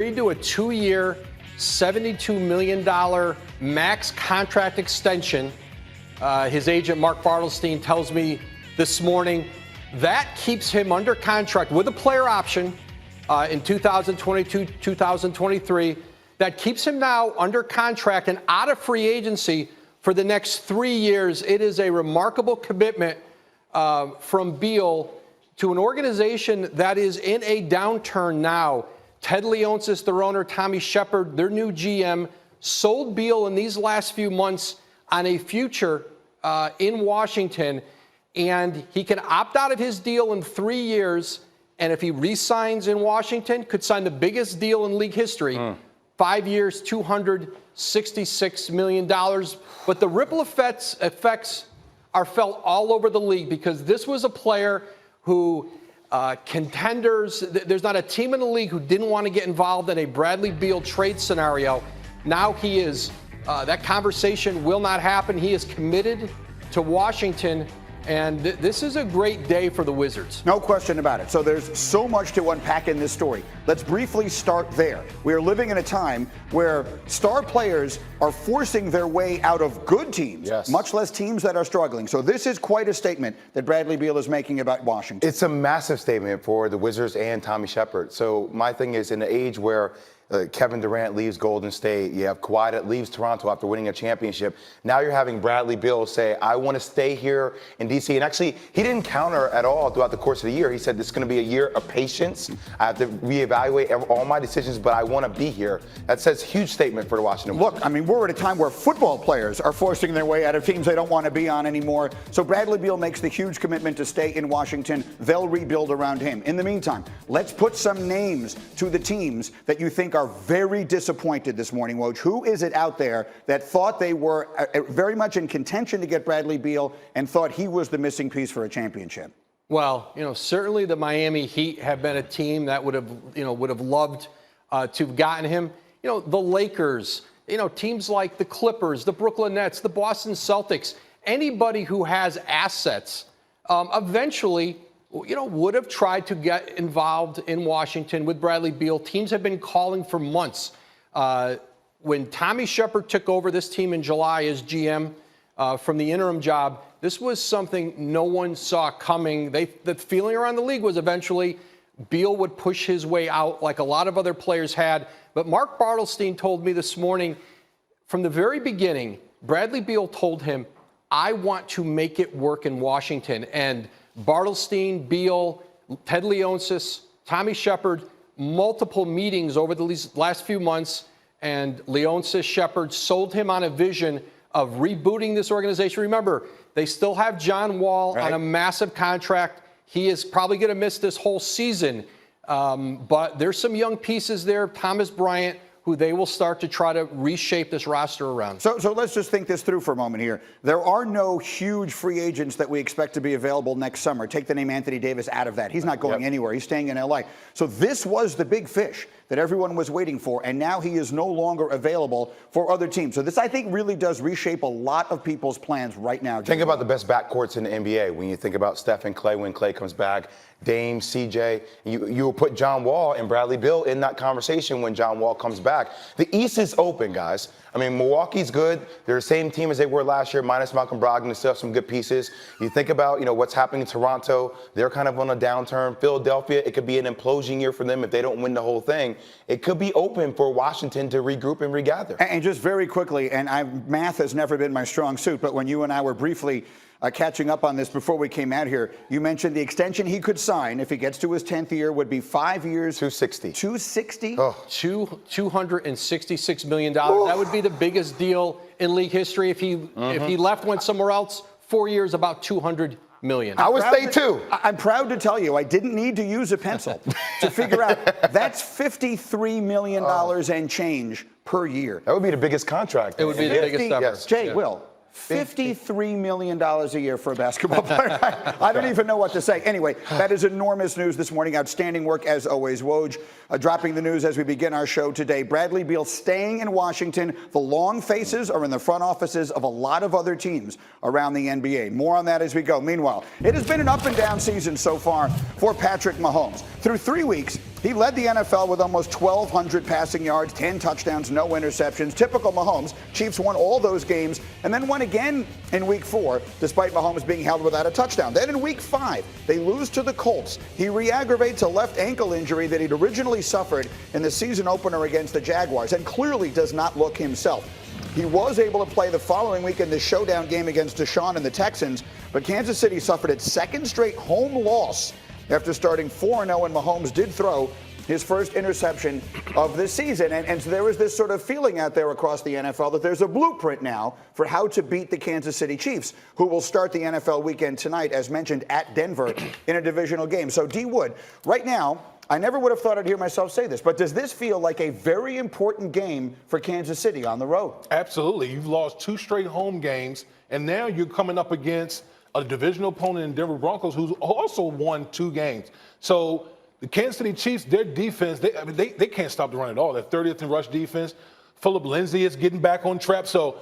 agreed to a 2-year, $72 million max contract extension. His agent, Mark Bartelstein, tells me this morning that keeps him under contract with a player option in 2022, 2023. That keeps him now under contract and out of free agency for the next 3 years. It is a remarkable commitment from Beal to an organization that is in a downturn now. Ted Leonsis, their owner, Tommy Shepard, their new GM, sold Beal in these last few months on a future in Washington, and he can opt out of his deal in 3 years, and if he re-signs in Washington, could sign the biggest deal in league history. 5 years, $266 million. But the ripple effects are felt all over the league because this was a player who contenders, there's not a team in the league who didn't want to get involved in a Bradley Beal trade scenario. Now he is, that conversation will not happen. He is committed to Washington, and this is a great day for the Wizards. No question about it. So there's so much to unpack in this story. Let's briefly start there. We are living in a time where star players are forcing their way out of good teams, much less teams that are struggling. So this is quite a statement that Bradley Beal is making about Washington. It's a massive statement for the Wizards and Tommy Shepard. So my thing is, in the age where Kevin Durant leaves Golden State, you have Kawhi that leaves Toronto after winning a championship. Now you're having Bradley Beal say, I want to stay here in D.C. And actually, he didn't counter at all throughout the course of the year. He said, this is going to be a year of patience. I have to reevaluate all my decisions, but I want to be here. That says huge statement for the Washington Wizards. Look, I mean, we're at a time where football players are forcing their way out of teams they don't want to be on anymore. So Bradley Beal makes the huge commitment to stay in Washington. They'll rebuild around him. In the meantime, let's put some names to the teams that you think are very disappointed this morning, Woj. Who is it out there that thought they were very much in contention to get Bradley Beal and thought he was the missing piece for a championship? Well, certainly the Miami Heat have been a team that would have loved to have gotten him. The Lakers, teams like the Clippers, the Brooklyn Nets, the Boston Celtics, anybody who has assets eventually would have tried to get involved in Washington with Bradley Beal. Teams have been calling for months. When Tommy Shepard took over this team in July as GM from the interim job, this was something no one saw coming. The feeling around the league was eventually Beal would push his way out like a lot of other players had. But Mark Bartelstein told me this morning, from the very beginning, Bradley Beal told him, I want to make it work in Washington. And Bartelstein, Beal, Ted Leonsis, Tommy Shepard, multiple meetings over the last few months, and Leonsis, Shepard sold him on a vision of rebooting this organization. Remember, they still have John Wall on a massive contract. He is probably going to miss this whole season, but there's some young pieces there, Thomas Bryant, who they will start to try to reshape this roster around. So let's just think this through for a moment here. There are no huge free agents that we expect to be available next summer. Take the name Anthony Davis out of that. He's not going anywhere. He's staying in L.A. So this was the big fish that everyone was waiting for, and now he is no longer available for other teams. So this, I think, really does reshape a lot of people's plans right now. Think about the best backcourts in the NBA. When you think about Steph and Clay, when Clay comes back, Dame, CJ, you will put John Wall and Bradley Beal in that conversation when John Wall comes back. The East is open, guys. I mean, Milwaukee's good. They're the same team as they were last year, minus Malcolm Brogdon. They still have some good pieces. You think about, what's happening in Toronto. They're kind of on a downturn. Philadelphia, it could be an implosion year for them if they don't win the whole thing. It could be open for Washington to regroup and regather. And just very quickly, and math has never been my strong suit, but when you and I were briefly catching up on this before we came out here, you mentioned the extension he could sign if he gets to his 10th year would be 5 years. 260. 260? Oh. $266 million. That would be the biggest deal in league history. If he left, went somewhere else, 4 years, about $200 million. I would say too. I'm proud to tell you, I didn't need to use a pencil to figure out that's $53 million and change per year. That would be the biggest contract. It would be the biggest ever. Yes. Jay, Will. $53 million a year for a basketball player. I don't even know what to say. Anyway, that is enormous news this morning. Outstanding work as always. Woj dropping the news as we begin our show today. Bradley Beal staying in Washington. The long faces are in the front offices of a lot of other teams around the NBA. More on that as we go. Meanwhile, it has been an up and down season so far for Patrick Mahomes. Through 3 weeks, He led the NFL with almost 1,200 passing yards, 10 touchdowns, no interceptions. Typical Mahomes. Chiefs won all those games and then won again in Week 4, despite Mahomes being held without a touchdown. Then in Week 5, they lose to the Colts. He re-aggravates a left ankle injury that he'd originally suffered in the season opener against the Jaguars and clearly does not look himself. He was able to play the following week in the showdown game against Deshaun and the Texans, but Kansas City suffered its second straight home loss after starting 4-0, and Mahomes did throw his first interception of the season. And so there was this sort of feeling out there across the NFL that there's a blueprint now for how to beat the Kansas City Chiefs, who will start the NFL weekend tonight, as mentioned, at Denver in a divisional game. So, D. Wood, right now, I never would have thought I'd hear myself say this, but does this feel like a very important game for Kansas City on the road? Absolutely. You've lost 2 straight home games, and now you're coming up against a divisional opponent in Denver Broncos who's also won 2 games. So the Kansas City Chiefs, their defense, they can't stop the run at all. They're 30th in rush defense. Phillip Lindsay is getting back on track. So,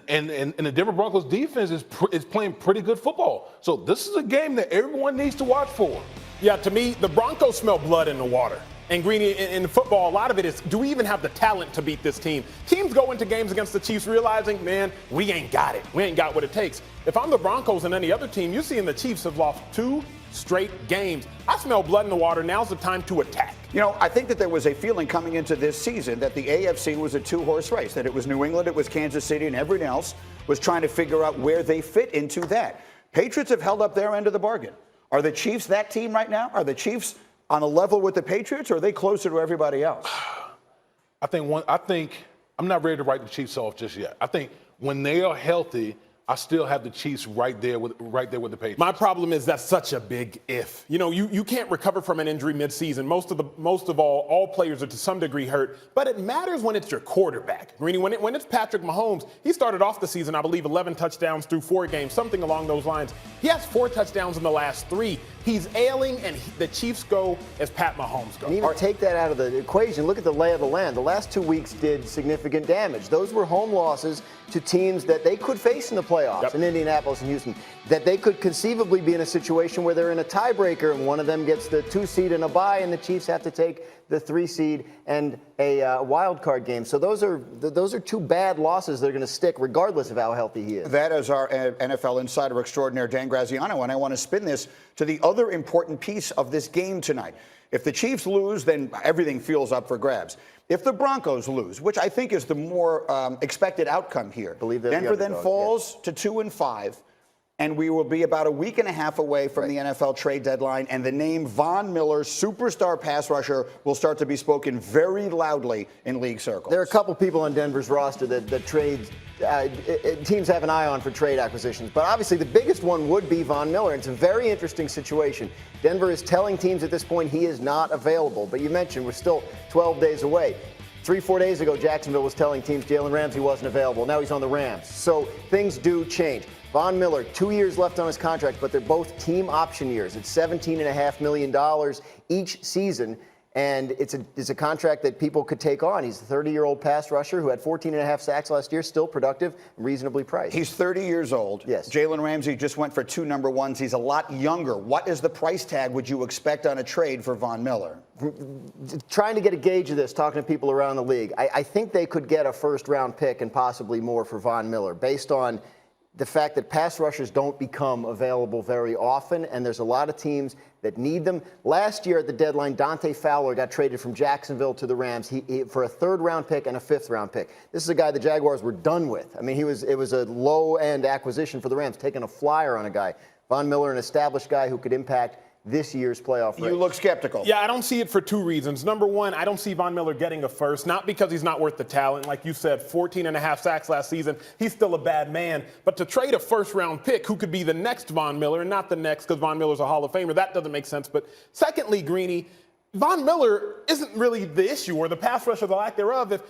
and the Denver Broncos defense is playing pretty good football. So this is a game that everyone needs to watch for. Yeah, to me, the Broncos smell blood in the water. And Greeny, in football, a lot of it is, do we even have the talent to beat this team? Teams go into games against the Chiefs realizing, man, we ain't got it. We ain't got what it takes. If I'm the Broncos and any other team, you're seeing the Chiefs have lost 2 straight games. I smell blood in the water. Now's the time to attack. You know, I think that there was a feeling coming into this season that the AFC was a 2-horse race, that it was New England, it was Kansas City, and everyone else was trying to figure out where they fit into that. Patriots have held up their end of the bargain. Are the Chiefs that team right now? Are the Chiefs on a level with the Patriots, or are they closer to everybody else? I think I'm not ready to write the Chiefs off just yet. I think when they are healthy, I still have the Chiefs right there with the Patriots. My problem is that's such a big if. You know, you can't recover from an injury midseason. Most of all players are to some degree hurt, but it matters when it's your quarterback. Greeny, when it's Patrick Mahomes, he started off the season, I believe, 11 touchdowns through 4 games, something along those lines. He has 4 touchdowns in the last 3. He's ailing, and the Chiefs go as Pat Mahomes goes. And even take that out of the equation, look at the lay of the land. The last 2 weeks did significant damage. Those were home losses to teams that they could face in the playoffs, in Indianapolis and Houston, that they could conceivably be in a situation where they're in a tiebreaker and one of them gets the 2 seed and a bye, and the Chiefs have to take the 3 seed and a wild card game. So those are 2 bad losses that are going to stick regardless of how healthy he is. That is our NFL insider extraordinaire, Dan Graziano, and I want to spin this to the other important piece of this game tonight. If the Chiefs lose, then everything feels up for grabs. If the Broncos lose, which I think is the more expected outcome here, Denver then falls to 2-5, and we will be about a week and a half away from the NFL trade deadline, and the name Von Miller, superstar pass rusher, will start to be spoken very loudly in league circles. There are a couple people on Denver's roster that trades teams have an eye on for trade acquisitions, but obviously the biggest one would be Von Miller. It's a very interesting situation. Denver is telling teams at this point he is not available, but you mentioned we're still 12 days away. 3-4 days ago, Jacksonville was telling teams Jalen Ramsey wasn't available. Now he's on the Rams. So things do change. Von Miller, 2 years left on his contract, but they're both team option years. It's $17.5 million each season, and it's a contract that people could take on. He's a 30-year-old pass rusher who had 14.5 sacks last year, still productive, reasonably priced. He's 30 years old. Yes. Jalen Ramsey just went for 2 number 1s. He's a lot younger. What is the price tag would you expect on a trade for Von Miller? Trying to get a gauge of this, talking to people around the league, I think they could get a first-round pick and possibly more for Von Miller based on the fact that pass rushers don't become available very often, and there's a lot of teams that need them. Last year at the deadline, Dante Fowler got traded from Jacksonville to the Rams for a 3rd-round pick and a 5th-round pick. This is a guy the Jaguars were done with. I mean, it was a low-end acquisition for the Rams, taking a flyer on a guy. Von Miller, an established guy who could impact this year's playoff race. You look skeptical. Yeah, I don't see it for 2 reasons. Number one, I don't see Von Miller getting a first, not because he's not worth the talent. Like you said, 14.5 sacks last season. He's still a bad man. But to trade a first-round pick who could be the next Von Miller and not the next because Von Miller's a Hall of Famer, that doesn't make sense. But secondly, Greeny, Von Miller isn't really the issue or the pass rush or the lack thereof. If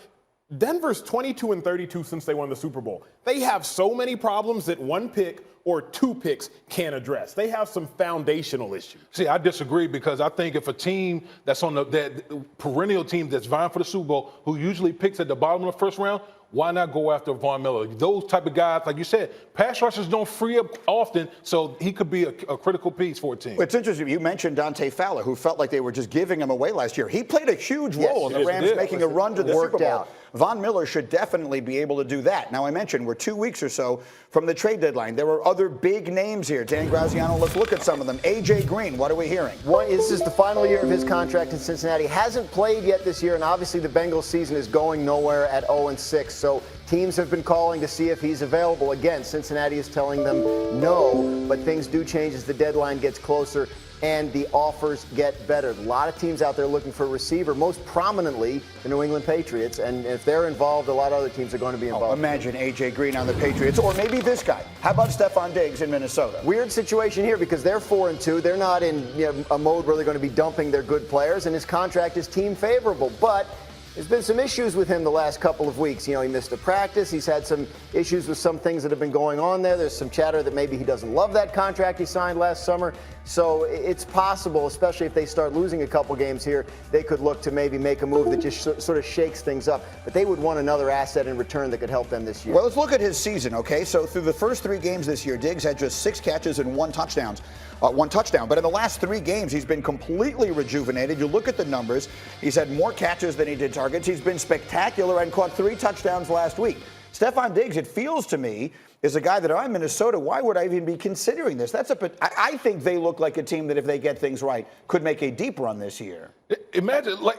Denver's 22-32 since they won the Super Bowl. They have so many problems that 1 pick or 2 picks can't address. They have some foundational issues. See, I disagree because I think if a team that's on that perennial team that's vying for the Super Bowl, who usually picks at the bottom of the first round, why not go after Von Miller? Those type of guys, like you said, pass rushers don't free up often, so he could be a critical piece for a team. It's interesting. You mentioned Dante Fowler, who felt like they were just giving him away last year. He played a huge role in the Rams making a run to the Super Bowl. Out. Von Miller should definitely be able to do that. Now, I mentioned we're 2 weeks or so from the trade deadline. There are other big names here. Dan Graziano, let's look at some of them. A.J. Green, what are we hearing? This is the final year of his contract in Cincinnati. Hasn't played yet this year, and obviously the Bengals season is going nowhere at 0-6. So teams have been calling to see if he's available. Again, Cincinnati is telling them no, but things do change as the deadline gets closer and the offers get better. A lot of teams out there looking for a receiver, most prominently the New England Patriots. And if they're involved, a lot of other teams are going to be involved. Imagine A.J. Green on the Patriots, or maybe this guy. How about Stephon Diggs in Minnesota? Weird situation here because they're 4-2. They're not in a mode where they're going to be dumping their good players, and his contract is team favorable. But there's been some issues with him the last couple of weeks. He missed a practice. He's had some issues with some things that have been going on there. There's some chatter that maybe he doesn't love that contract he signed last summer. So it's possible, especially if they start losing a couple games here, they could look to maybe make a move that just sort of shakes things up. But they would want another asset in return that could help them this year. Well, let's look at his season, okay? So through the first 3 games this year, Diggs had just 6 catches and 1 touchdown. But in the last 3 games, he's been completely rejuvenated. You look at the numbers. He's had more catches than he did targets. He's been spectacular and caught 3 touchdowns last week. Stephon Diggs, it feels to me, is a guy that if I'm Minnesota, why would I even be considering this? I think they look like a team that if they get things right, could make a deep run this year. Imagine, like,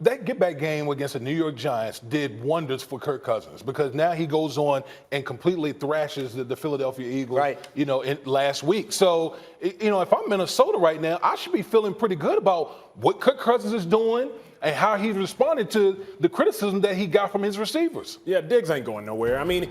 that get-back game against the New York Giants did wonders for Kirk Cousins because now he goes on and completely thrashes the Philadelphia Eagles, right, last week. So, if I'm Minnesota right now, I should be feeling pretty good about what Kirk Cousins is doing and how he's responded to the criticism that he got from his receivers. Yeah, Diggs ain't going nowhere. I mean,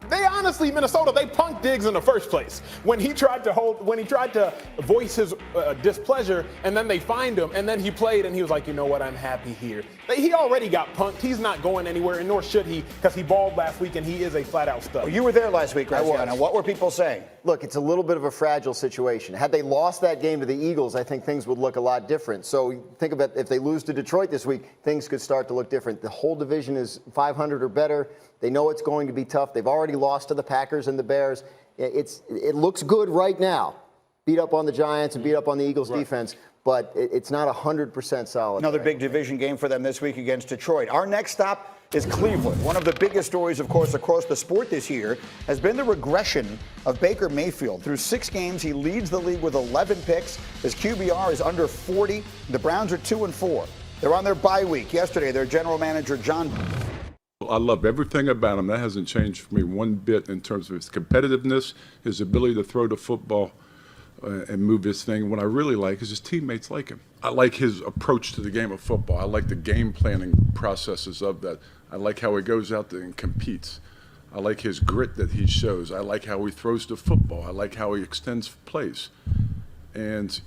they honestly, Minnesota, they punked Diggs in the first place when he tried to voice his displeasure, and then they fined him, and then he played, and he was like, you know what, I'm happy here. He already got punked. He's not going anywhere, and nor should he, because he balled last week, and he is a flat-out stud. Well, you were there last week, Graziano. What were people saying? Look, it's a little bit of a fragile situation. Had they lost that game to the Eagles, I think things would look a lot different. So think about if they lose to Detroit this week, things could start to look different. The whole division is 500 or better. They know it's going to be tough. They've already lost to the Packers and the Bears. It looks good right now. Beat up on the Giants and beat up on the Eagles defense, but it's not 100% solid. Another big division game for them this week against Detroit. Our next stop is Cleveland. One of the biggest stories, of course, across the sport this year has been the regression of Baker Mayfield. Through 6 games, he leads the league with 11 picks. His QBR is under 40. The Browns are 2-4. They're on their bye week. Yesterday, their general manager, John. I love everything about him. That hasn't changed for me one bit in terms of his competitiveness, his ability to throw the football and move his thing. What I really like is his teammates like him. I like his approach to the game of football. I like the game planning processes of that. I like how he goes out there and competes. I like his grit that he shows. I like how he throws the football. I like how he extends plays. And,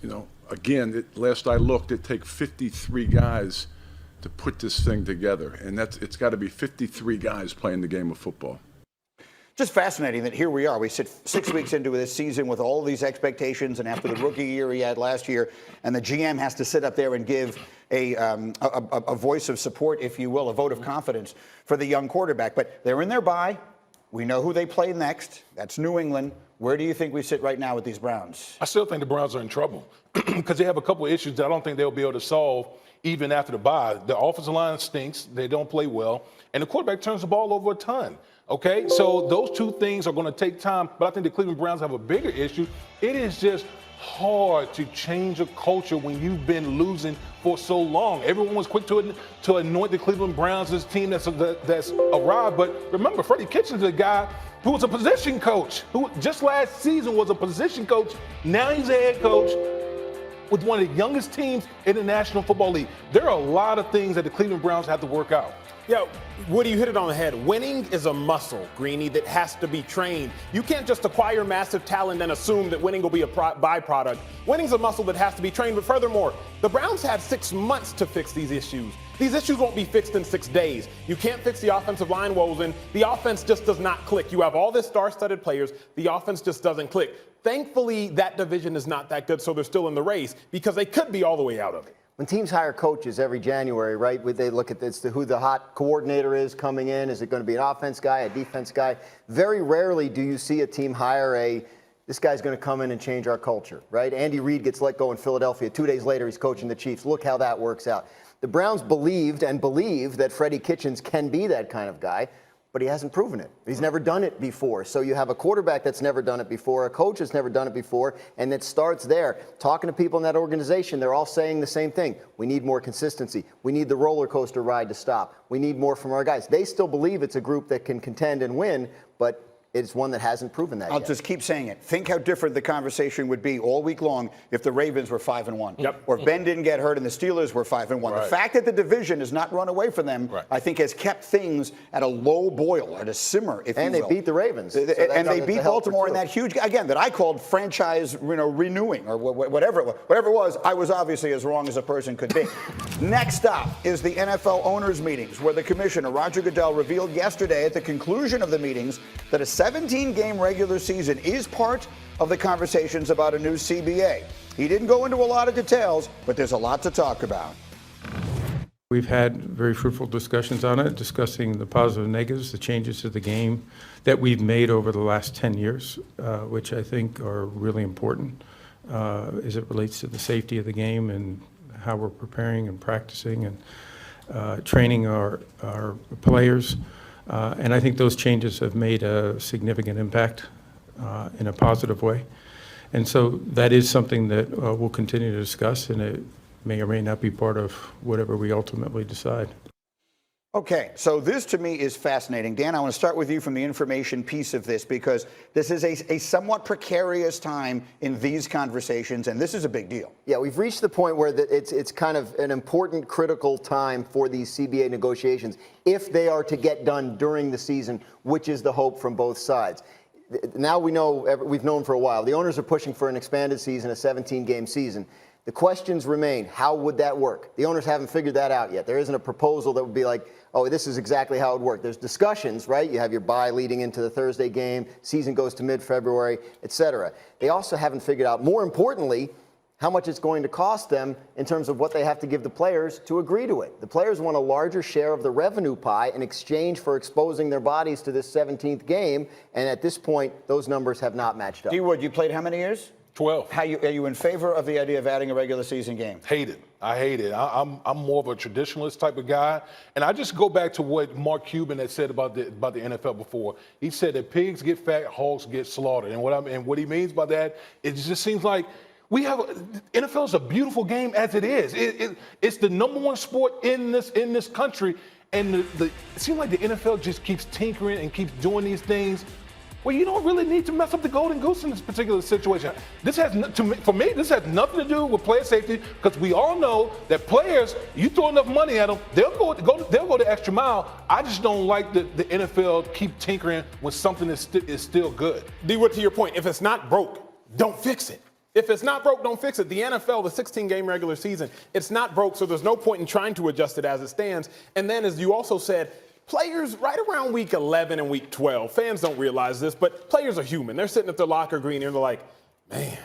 again, last I looked, it takes 53 guys to put this thing together. And it's got to be 53 guys playing the game of football. Just fascinating that here we are. We sit 6 weeks into this season with all of these expectations, and after the rookie year he had last year, and the GM has to sit up there and give a voice of support, if you will, a vote of confidence for the young quarterback. But they're in their bye. We know who they play next. That's New England. Where do you think we sit right now with these Browns? I still think the Browns are in trouble because they have a couple of issues that I don't think they'll be able to solve even after the bye. The offensive line stinks. They don't play well. And the quarterback turns the ball over a ton. Okay, so those 2 things are going to take time, but I think the Cleveland Browns have a bigger issue. It is just hard to change a culture when you've been losing for so long. Everyone was quick to anoint the Cleveland Browns as a team that's arrived, but remember, Freddie Kitchens is a guy who was a position coach, who just last season was a position coach. Now he's a head coach with one of the youngest teams in the National Football League. There are a lot of things that the Cleveland Browns have to work out. Yeah, Woody, you hit it on the head. Winning is a muscle, Greeny, that has to be trained. You can't just acquire massive talent and assume that winning will be a byproduct. Winning's a muscle that has to be trained. But furthermore, the Browns had 6 months to fix these issues. These issues won't be fixed in 6 days. You can't fix the offensive line woes, and the offense just does not click. You have all this star-studded players. The offense just doesn't click. Thankfully, that division is not that good, so they're still in the race because they could be all the way out of it. when teams hire coaches every January, right, they look at this, who the hot coordinator is coming in. Is it going to be an offense guy, a defense guy? Very rarely do you see a team hire this guy's going to come in and change our culture, right? Andy Reid gets let go in Philadelphia. 2 days later, he's coaching the Chiefs. Look how that works out. The Browns believed and believe that Freddie Kitchens can be that kind of guy, but he hasn't proven it. He's never done it before. So you have a quarterback that's never done it before, a coach that's never done it before, and it starts there. Talking to people in that organization, they're all saying the same thing. We need more consistency. We need the roller coaster ride to stop. We need more from our guys. They still believe it's a group that can contend and win, but it's one that hasn't proven that yet. I'll just keep saying it. Think how different the conversation would be all week long if the Ravens were 5-1. Yep. Or if Ben didn't get hurt and the Steelers were 5-1. Right. The fact that the division has not run away from them, Right. I think, has kept things at a low boil, at a simmer, if And you they will. beat the Ravens. And they beat Baltimore in that huge, again, that I called franchise, renewing or whatever it was. I was obviously as wrong as a person could be. Next up is the NFL owners meetings, where the commissioner, Roger Goodell, revealed yesterday at the conclusion of the meetings that a 17-game regular season is part of the conversations about a new CBA. He didn't go into a lot of details, but there's a lot to talk about. We've had very fruitful discussions on it, discussing the positives and negatives, the changes to the game that we've made over the last 10 years, which I think are really important as it relates to the safety of the game and how we're preparing and practicing and training our players. And I think those changes have made a significant impact in a positive way. And so that is something that we'll continue to discuss, and it may or may not be part of whatever we ultimately decide. Okay, so this to me is fascinating. Dan, I want to start with you from the information piece of this, because this is a somewhat precarious time in these conversations, and this is a big deal. Yeah, we've reached the point where it's kind of an important, critical time for these CBA negotiations, if they are to get done during the season, which is the hope from both sides. Now we know, we've known for a while, the owners are pushing for an expanded season, a 17-game season. The questions remain, how would that work? The owners haven't figured that out yet. There isn't a proposal that would be like, oh, this is exactly how it would work. There's discussions, right? You have your bye leading into the Thursday game, season goes to mid-February, et cetera. They also haven't figured out, more importantly, how much it's going to cost them in terms of what they have to give the players to agree to it. The players want a larger share of the revenue pie in exchange for exposing their bodies to this 17th game, and at this point, those numbers have not matched up. D-Wood, you played how many years? 12. Are you in favor of the idea of adding a regular season game? Hate it. I hate it. I'm more of a traditionalist type of guy, and I just go back to what Mark Cuban had said about the NFL before. He said that pigs get fat, hogs get slaughtered, and what he means by that, it just seems like NFL is a beautiful game as it is. It's the #1 sport in this country, and it seems like the NFL just keeps tinkering and keeps doing these things. Well, you don't really need to mess up the golden goose in this particular situation. For me, this has nothing to do with player safety, because we all know that players, you throw enough money at them, they'll go the extra mile. I just don't like the NFL keep tinkering when something is still good. D-Wood, to your point, if it's not broke, don't fix it. If it's not broke, don't fix it. The NFL, the 16-game regular season, it's not broke, so there's no point in trying to adjust it as it stands. And then, as you also said, players right around week 11 and week 12, fans don't realize this, but players are human. They're sitting at their locker green and they're like, man,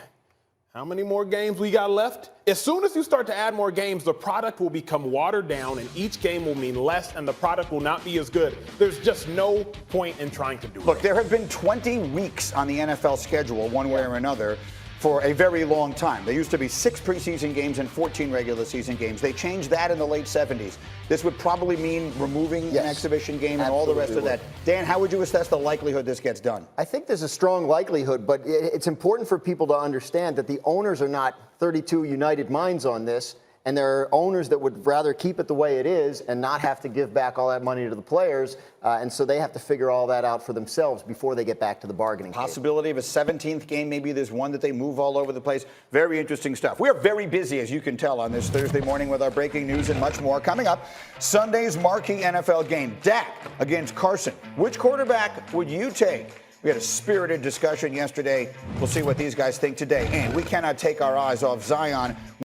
how many more games we got left? As soon as you start to add more games, the product will become watered down and each game will mean less and the product will not be as good. There's just no point in trying to do it. Look, there have been 20 weeks on the NFL schedule, one way or another, for a very long time. There used to be 6 preseason games and 14 regular season games. They changed that in the late 70s. This would probably mean removing an exhibition game and all the rest of that. Dan, how would you assess the likelihood this gets done? I think there's a strong likelihood, but it's important for people to understand that the owners are not 32 united minds on this, and there are owners that would rather keep it the way it is and not have to give back all that money to the players, and so they have to figure all that out for themselves before they get back to the bargaining table. Possibility of a 17th game. Maybe there's one that they move all over the place. Very interesting stuff. We are very busy, as you can tell, on this Thursday morning with our breaking news and much more. Coming up, Sunday's marquee NFL game, Dak against Carson. Which quarterback would you take? We had a spirited discussion yesterday. We'll see what these guys think today. And we cannot take our eyes off Zion.